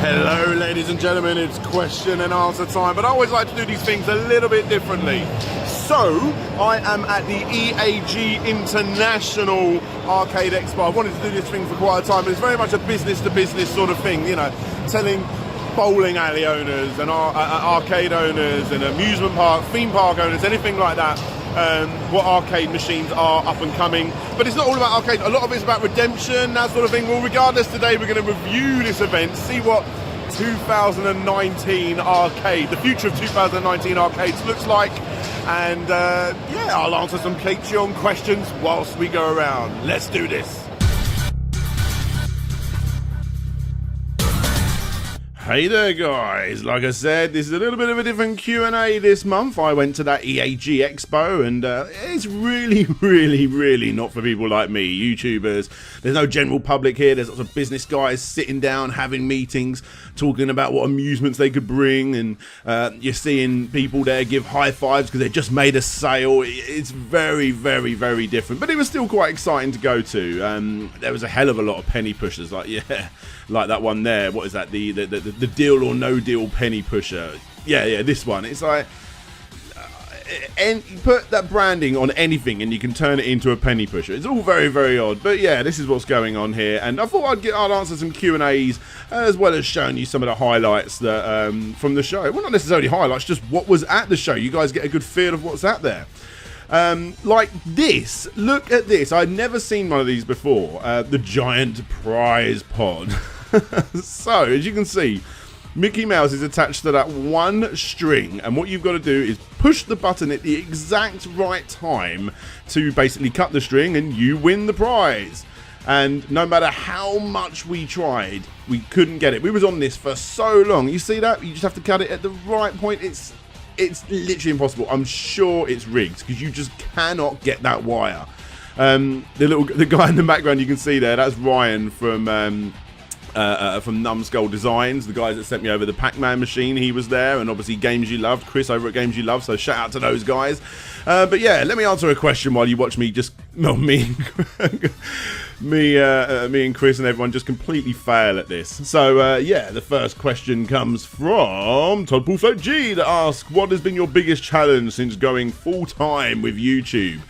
Hello ladies and gentlemen, it's question and answer time, but I always like to do these things a little bit differently. So, I am at the EAG International Arcade Expo. I wanted to do this thing for quite a time, but it's very much a business-to-business sort of thing, you know, telling bowling alley owners and arcade owners and amusement park, theme park owners, anything like that, what arcade machines are up and coming. But it's not all about arcade, a lot of it's about redemption, that sort of thing. Well, regardless, today we're going to review this event, see what 2019 arcade, the future of 2019 arcades looks like, and yeah, I'll answer some Patreon questions whilst we go around. Let's do this. Hey there guys, like I said, this is a little bit of a different Q&A this month. I went to that EAG Expo and it's really not for people like me, YouTubers. There's no general public here, there's lots of business guys sitting down, having meetings, talking about what amusements they could bring, and you're seeing people there give high fives because they just made a sale. It's very different, but it was still quite exciting to go to. There was a hell of a lot of penny pushers, like that one there. What is that? The deal or no deal penny pusher. Yeah, this one. It's like, and you put that branding on anything and you can turn it into a penny pusher. It's all very odd, but yeah, this is what's going on here, and I thought I'd answer some Q&As as well as showing you some of the highlights that from the show. Well, not necessarily highlights, just what was at the show. You guys get a good feel of what's at there. Like this, look at this. I'd never seen one of these before. The giant prize pod. So, as you can see, Mickey Mouse is attached to that one string, and what you've got to do is push the button at the exact right time to basically cut the string, and you win the prize. And no matter how much we tried, we couldn't get it. We was on this for so long. You see that? You just have to cut it at the right point. It's literally impossible. I'm sure it's rigged because you just cannot get that wire. The guy in the background you can see there, that's Ryan from Numskull Designs, the guys that sent me over the Pac-Man machine. He was there, and obviously GamesYouLoved, Chris over at GamesYouLoved, so shout out to those guys. But yeah, let me answer a question while you watch me me and Chris and everyone just completely fail at this. So yeah, the first question comes from Todd Pulfo G that asks, what has been your biggest challenge since going full-time with YouTube?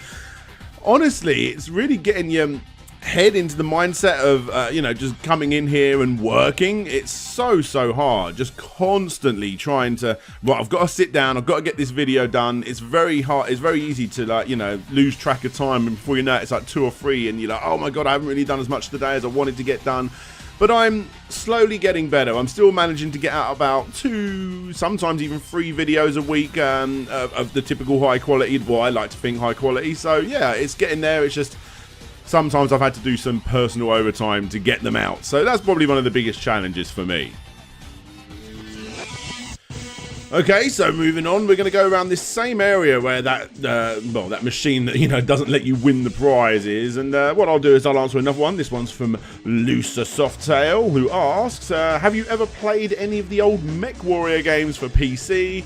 Honestly, it's really getting your head into the mindset of you know, just coming in here and working. It's so hard, just constantly trying to, right, I've got to sit down, I've got to get this video done. It's very hard, it's very easy to, like, you know, lose track of time, and before you know it, it's like 2 or 3 and you're like, oh my god, I haven't really done as much today as I wanted to get done. But I'm slowly getting better. I'm still managing to get out about 2, sometimes even 3 videos a week of the typical high quality, well, I like to think high quality. So yeah, it's getting there. It's just sometimes I've had to do some personal overtime to get them out. So that's probably one of the biggest challenges for me. Okay, so moving on, we're going to go around this same area where that that machine that, you know, doesn't let you win the prize is. And what I'll do is I'll answer another one. This one's from Looser Softail, who asks, have you ever played any of the old Mech Warrior games for PC?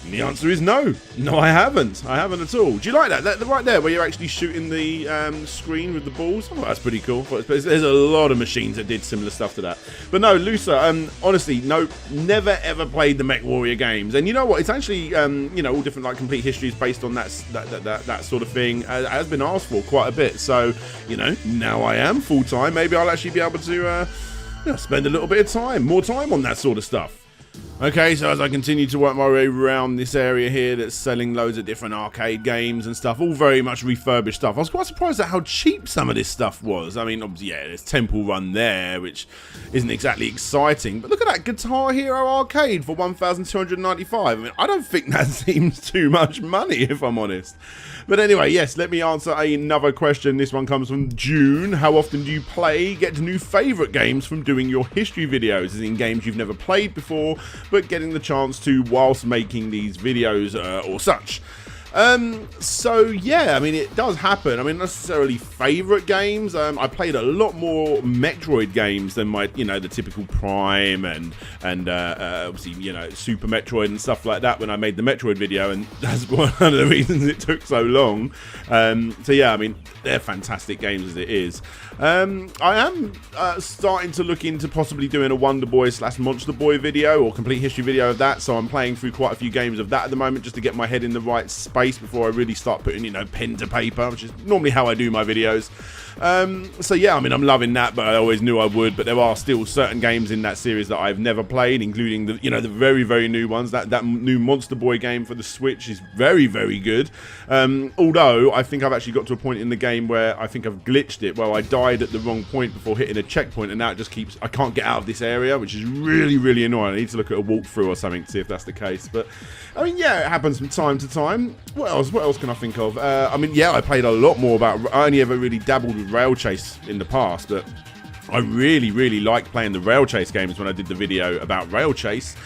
And the answer is no. No, I haven't. I haven't at all. Do you like that? Right there, where you're actually shooting the screen with the balls? Oh, that's pretty cool. There's a lot of machines that did similar stuff to that. But no, Lusa, honestly, no, never ever played the Mech Warrior games. And you know what? It's actually, you know, all different, like, complete histories based on that sort of thing. It has been asked for quite a bit. So, you know, now I am full-time. Maybe I'll actually be able to you know, spend a little bit of time, more time on that sort of stuff. Okay, so as I continue to work my way around this area here that's selling loads of different arcade games and stuff, all very much refurbished stuff, I was quite surprised at how cheap some of this stuff was. I mean, obviously, yeah, there's Temple Run there, which isn't exactly exciting, but look at that Guitar Hero Arcade for $1,295. I mean, I don't think that seems too much money, if I'm honest. But anyway, yes, let me answer another question. This one comes from June. How often do you play, get new favourite games from doing your history videos, as in games you've never played before, but getting the chance to whilst making these videos or such? So yeah, I mean, it does happen. I mean, not necessarily favorite games. I played a lot more Metroid games than my, the typical Prime and obviously, Super Metroid and stuff like that when I made the Metroid video, and that's one of the reasons it took so long. So yeah, I mean, they're fantastic games as it is. I am starting to look into possibly doing a Wonder Boy / Monster Boy video or complete history video of that. So I'm playing through quite a few games of that at the moment just to get my head in the right space before I really start putting, pen to paper, which is normally how I do my videos. So yeah, I mean, I'm loving that, but I always knew I would. But there are still certain games in that series that I've never played, including the, the very, very new ones. That new Monster Boy game for the Switch is very, very good. Although I think I've actually got to a point in the game where I think I've glitched it. Well, I died at the wrong point before hitting a checkpoint, and now it just keeps. I can't get out of this area, which is really, really annoying. I need to look at a walkthrough or something to see if that's the case. But I mean, yeah, it happens from time to time. What else? What else can I think of? I mean, yeah, I played a lot more about. I only ever really dabbled with Rail Chase in the past, but I really, really liked playing the Rail Chase games when I did the video about Rail Chase.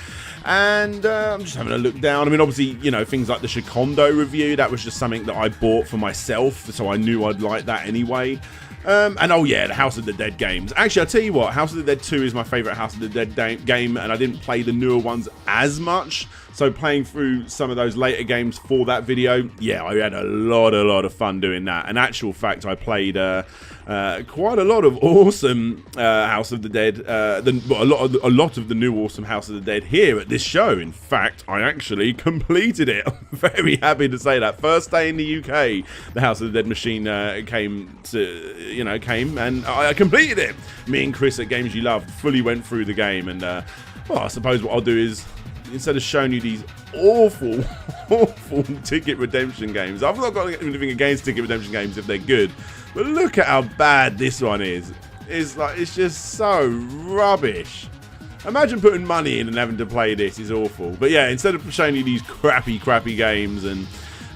And I'm just having a look down. I mean, obviously, things like the Shikondo review, that was just something that I bought for myself, so I knew I'd like that anyway. And oh yeah, the House of the Dead games. Actually, I'll tell you what, House of the Dead 2 is my favourite House of the Dead game, and I didn't play the newer ones as much. So playing through some of those later games for that video, yeah, I had a lot of fun doing that. In actual fact, I played quite a lot of awesome House of the Dead, a lot of the new awesome House of the Dead here at this show. In fact, I actually completed it. I'm very happy to say that. First day in the UK, the House of the Dead machine came, and I completed it. Me and Chris at GamesYouLoved fully went through the game, and well, I suppose what I'll do is, instead of showing you these awful ticket redemption games, I've not got anything against ticket redemption games if they're good, but look at how bad this one is. It's just so rubbish. Imagine putting money in and having to play this. Is awful. But yeah, instead of showing you these crappy games, and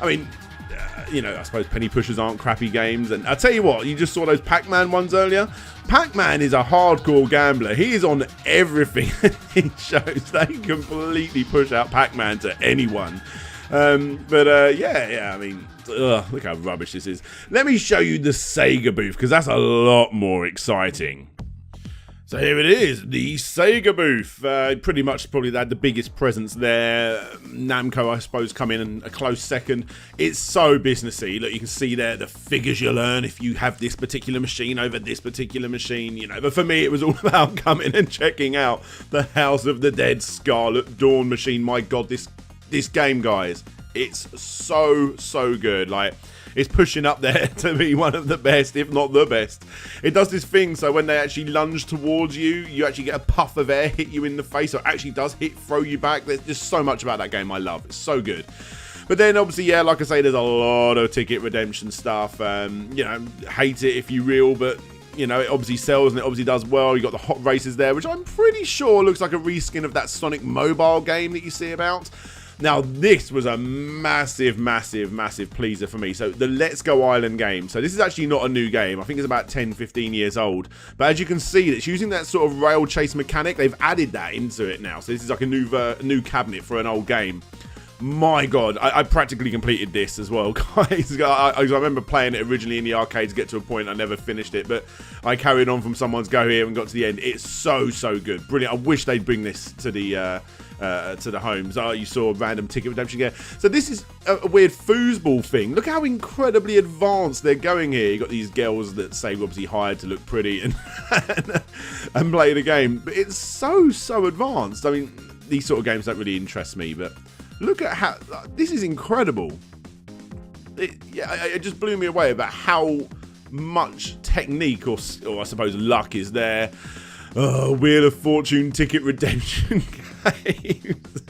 I mean, I suppose penny pushers aren't crappy games. And I'll tell you what, you just saw those Pac-Man ones earlier. Pac-Man is a hardcore gambler. He is on everything he shows. They completely push out Pac-Man to anyone. Yeah, I mean, look how rubbish this is. Let me show you the Sega booth, because that's a lot more exciting. So here it is, the Sega booth. Pretty much probably they had the biggest presence there. Namco, I suppose, come in a close second. It's so businessy. Look, you can see there the figures you'll earn if you have this particular machine over this particular machine, But for me, it was all about coming and checking out the House of the Dead Scarlet Dawn machine. My God, this game, guys, it's so good. Like, it's pushing up there to be one of the best, if not the best. It does this thing, so when they actually lunge towards you, you actually get a puff of air hit you in the face, so it actually does throw you back. There's just so much about that game I love. It's so good. But then, obviously, yeah, like I say, there's a lot of ticket redemption stuff. Hate it if you will, but it obviously sells and it obviously does well. You got the hot races there, which I'm pretty sure looks like a reskin of that Sonic mobile game that you see about. Now, this was a massive pleaser for me. So, the Let's Go Island game. So, this is actually not a new game. I think it's about 10-15 years old. But as you can see, it's using that sort of rail chase mechanic. They've added that into it now. So, this is like a new cabinet for an old game. My God, I practically completed this as well, guys. I remember playing it originally in the arcade to get to a point. I never finished it, but I carried on from someone's go here and got to the end. It's so good. Brilliant. I wish they'd bring this to the homes. You saw random ticket redemption game. So this is a weird foosball thing. Look how incredibly advanced they're going here. You got these girls that Sega obviously hired to look pretty and play the game. But it's so advanced. I mean, these sort of games don't really interest me, but look at how this is incredible. It just blew me away about how much technique or I suppose luck is there. Wheel of Fortune ticket redemption games.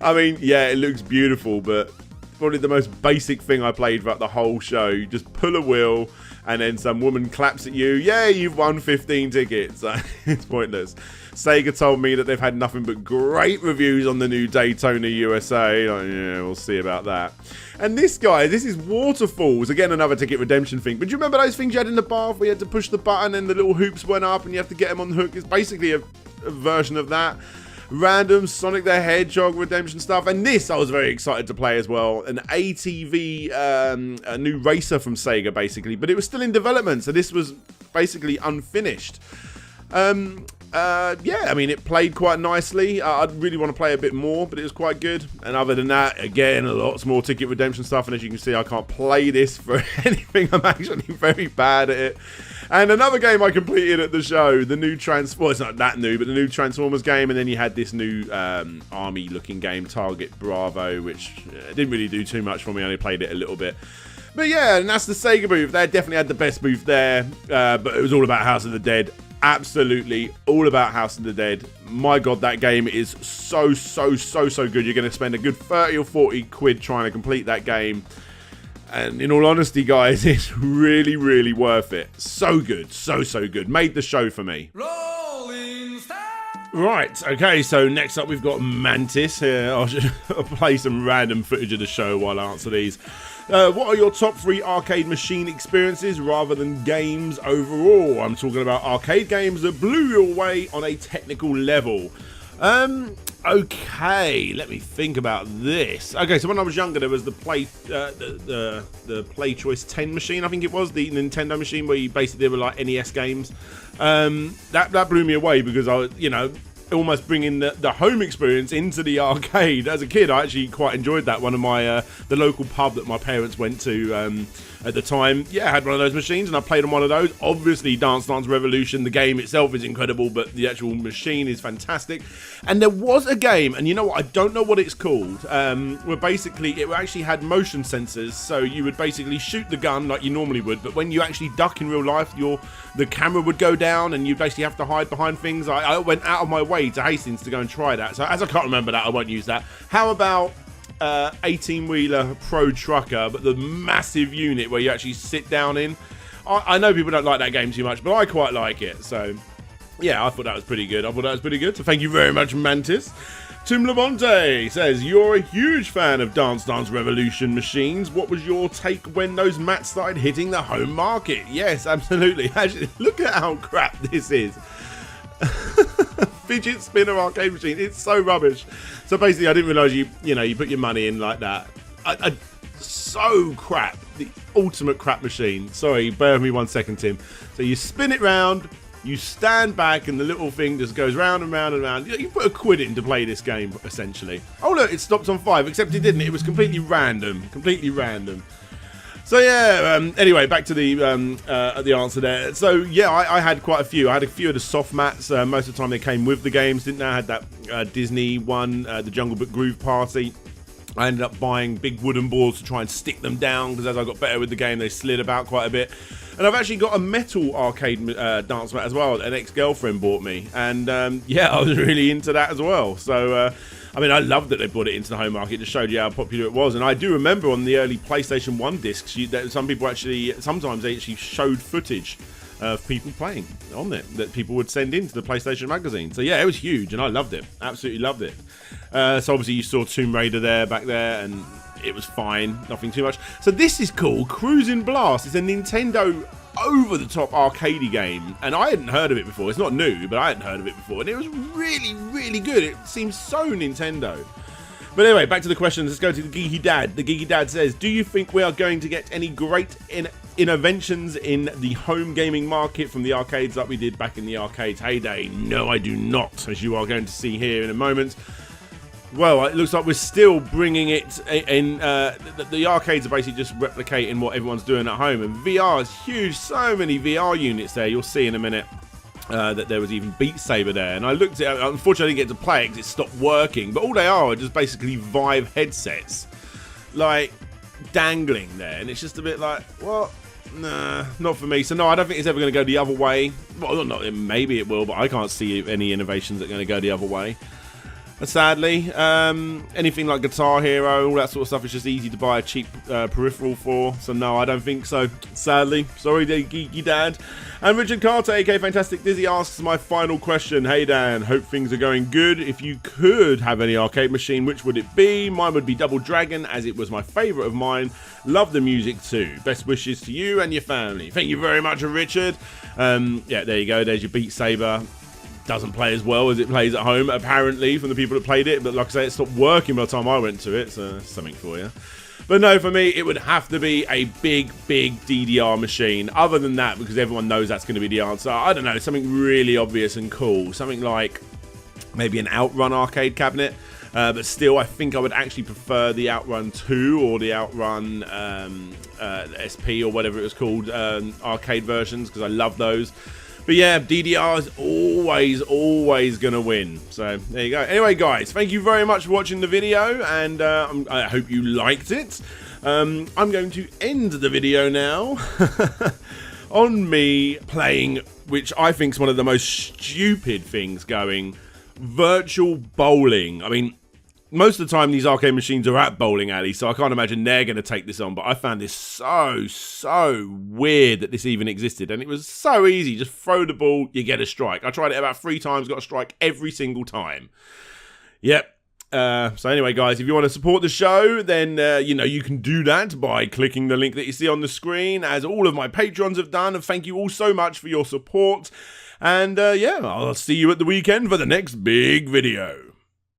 I mean, yeah, it looks beautiful, but probably the most basic thing I played throughout the whole show. You just pull a wheel and then some woman claps at you. Yeah, you've won 15 tickets. It's pointless. Sega told me that they've had nothing but great reviews on the new Daytona USA. Yeah, we'll see about that. And this guy, this is Waterfalls. Again, another ticket redemption thing. But do you remember those things you had in the bath where you had to push the button and the little hoops went up and you have to get them on the hook? It's basically a version of that. random Sonic the Hedgehog redemption stuff, and this I was very excited to play as well. An ATV, a new racer from Sega, basically, but it was still in development, so this was basically unfinished. Yeah, I mean, it played quite nicely. I'd really want to play a bit more, but it was quite good. And other than that, again, lots more ticket redemption stuff. And as you can see, I can't play this for anything. I'm actually very bad at it. And another game I completed at the show, the new Transformers, it's not that new, but the new Transformers game. And then you had this new army-looking game, Target Bravo, which didn't really do too much for me. I only played it a little bit. But yeah, and that's the Sega booth. They definitely had the best booth there, but it was all about House of the Dead. Absolutely all about House of the Dead. My god, that game is so good. You're going to spend a good 30 or 40 quid trying to complete that game. And in all honesty, guys, it's really worth it. So good, so good. Made the show for me. Right, okay, so next up we've got Mantis here. I'll play some random footage of the show while I answer these. What are your top 3 arcade machine experiences rather than games overall? I'm talking about arcade games that blew you away on a technical level. Okay, let me think about this. Okay, so when I was younger, there was the Play Choice 10 machine, I think it was, the Nintendo machine where you basically were like NES games. That blew me away because I was, you know, almost bringing the home experience into the arcade. As a kid, I actually quite enjoyed that. One of my the local pub that my parents went to at the time, yeah, had one of those machines, and I played on one of those. Obviously, Dance Dance Revolution, the game itself is incredible, but the actual machine is fantastic. And there was a game, and you know what, I don't know what it's called, where basically it actually had motion sensors, so you would basically shoot the gun like you normally would, but when you actually duck in real life, the camera would go down, and you basically have to hide behind things. I went out of my way to Hastings to go and try that, so as I can't remember that, I won't use that. How about 18-wheeler Pro Trucker, but the massive unit where you actually sit down in? I know people don't like that game too much, but I quite like it, so yeah, I thought that was pretty good. So thank you very much, Mantis. Tim Lamonte says, you're a huge fan of Dance Dance Revolution machines. What was your take when those mats started hitting the home market? Yes, absolutely. Actually, look at how crap this is. Fidget spinner arcade machine. It's so rubbish. So basically, I didn't realise you put your money in like that. So crap. The ultimate crap machine. Sorry, bear with me 1 second, Tim. So you spin it round. You stand back and the little thing just goes round and round and round. You put a quid in to play this game, essentially. Oh look, it stopped on 5, except it didn't. It was completely random. So yeah, anyway, back to the answer there. So yeah, I had quite a few. I had a few of the soft mats. Most of the time they came with the games, didn't they? I had that Disney one, the Jungle Book Groove Party. I ended up buying big wooden boards to try and stick them down, because as I got better with the game, they slid about quite a bit. And I've actually got a metal arcade dance mat as well, an ex-girlfriend bought me. And yeah, I was really into that as well. So, I mean, I love that they brought it into the home market. It just showed you how popular it was. And I do remember on the early PlayStation 1 discs, some people actually, sometimes they actually showed footage of people playing on it that people would send into the PlayStation magazine. So yeah, it was huge and I loved it. Absolutely loved it. So obviously you saw Tomb Raider there back there, and it was fine, nothing too much. So this is cool. Cruisin' Blast is a Nintendo over-the-top arcadey game, and I hadn't heard of it before. It's not new, but I hadn't heard of it before, and it was really good. It seems so Nintendo. But anyway, back to the questions. Let's go to the Geeky Dad. The Geeky Dad says, do you think we are going to get any great interventions in the home gaming market from the arcades like we did back in the arcades heyday? No, I do not, as you are going to see here in a moment. Well, it looks like we're still bringing it in. The arcades are basically just replicating what everyone's doing at home, and VR is huge. So many VR units there. You'll see in a minute that there was even Beat Saber there, and I looked at it. Unfortunately, I didn't get to play it because it stopped working. But all they are just basically Vive headsets, like dangling there, and it's just a bit like, what? Nah, not for me. So no, I don't think it's ever going to go the other way. Well, not maybe it will, but I can't see any innovations that are going to go the other way. Sadly, anything like Guitar Hero, all that sort of stuff is just easy to buy a cheap peripheral for. So no, I don't think so. Sadly, sorry, Geeky Dad. And Richard Carter, aka Fantastic Dizzy, asks my final question. Hey Dan, hope things are going good. If you could have any arcade machine, which would it be? Mine would be Double Dragon, as it was my favourite of mine. Love the music too. Best wishes to you and your family. Thank you very much, Richard. Yeah, there you go. There's your Beat Saber. doesn't play as well as it plays at home, apparently, from the people that played it. But like I say, it stopped working by the time I went to it, so that's something for you. But no, for me, it would have to be a big DDR machine. Other than that, because everyone knows that's going to be the answer, I don't know, something really obvious and cool. Something like maybe an Outrun arcade cabinet. But still, I think I would actually prefer the Outrun 2 or the Outrun SP or whatever it was called, arcade versions, because I love those. But yeah, DDR is always going to win. So there you go. Anyway, guys, thank you very much for watching the video, and I hope you liked it. I'm going to end the video now on me playing, which I think is one of the most stupid things going, virtual bowling. I mean, most of the time these arcade machines are at bowling alleys, so I can't imagine they're going to take this on, but I found this so weird that this even existed, and it was so easy. Just throw the ball, you get a strike. I tried it about 3 times, got a strike every single time. Yep. So anyway, guys, if you want to support the show, then, you know, you can do that by clicking the link that you see on the screen, as all of my patrons have done, and thank you all so much for your support. And, yeah, I'll see you at the weekend for the next big video.